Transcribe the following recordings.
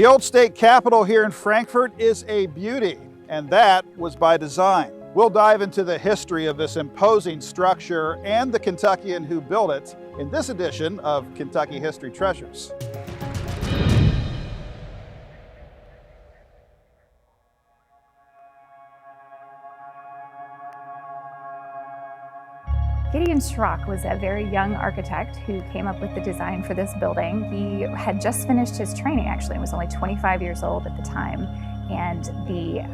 The old state capitol here in Frankfort is a beauty, and that was by design. We'll dive into the history of this imposing structure and the Kentuckian who built it in this edition of Kentucky History Treasures. Gideon Schrock was a very young architect who came up with the design for this building. He had just finished his training, actually, and was only 25 years old at the time. And the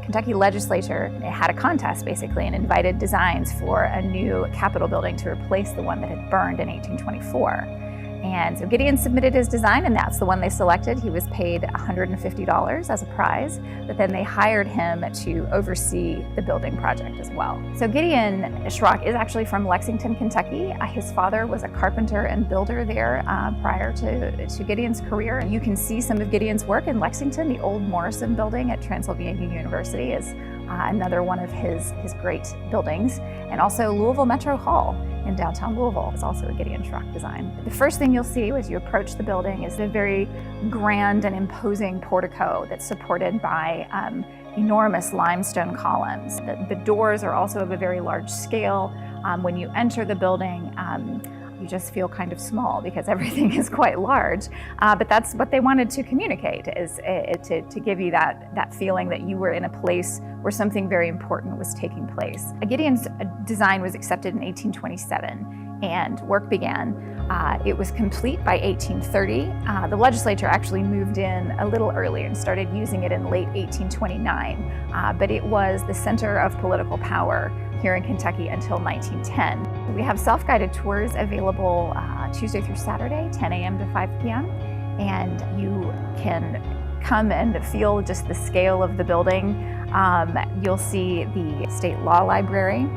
Kentucky legislature had a contest, basically, and invited designs for a new Capitol building to replace the one that had burned in 1824. And so Gideon submitted his design, and that's the one they selected. He was paid $150 as a prize, but then they hired him to oversee the building project as well. So Gideon Schrock is actually from Lexington, Kentucky. His father was a carpenter and builder there prior to Gideon's career. You can see some of Gideon's work in Lexington. The old Morrison building at Transylvania University is another one of his great buildings. And also Louisville Metro Hall in downtown Louisville is also a Gideon Schrock design. The first thing you'll see as you approach the building is a very grand and imposing portico that's supported by enormous limestone columns. The doors are also of a very large scale. When you enter the building, you just feel kind of small because everything is quite large. But that's what they wanted to communicate, is to give you that feeling that you were in a place where something very important was taking place. Gideon's design was accepted in 1827 and work began. It was complete by 1830. The legislature actually moved in a little early and started using it in late 1829, but it was the center of political power here in Kentucky until 1910. We have self-guided tours available Tuesday through Saturday, 10 a.m. to 5 p.m. And you can come and feel just the scale of the building. You'll see the State Law Library.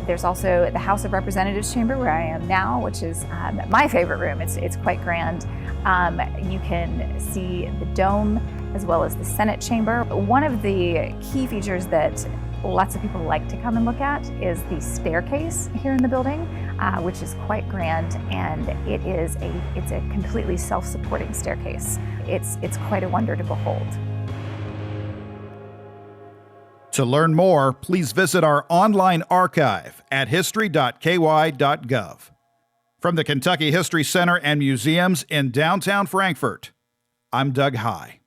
There's also the House of Representatives chamber where I am now, which is my favorite room. It's quite grand. You can see the dome as well as the Senate chamber. One of the key features that lots of people like to come and look at is the staircase here in the building, which is quite grand, and it's a completely self-supporting staircase. It's quite a wonder to behold. To learn more, please visit our online archive at history.ky.gov. From the Kentucky History Center and Museums in downtown Frankfort, I'm Doug High.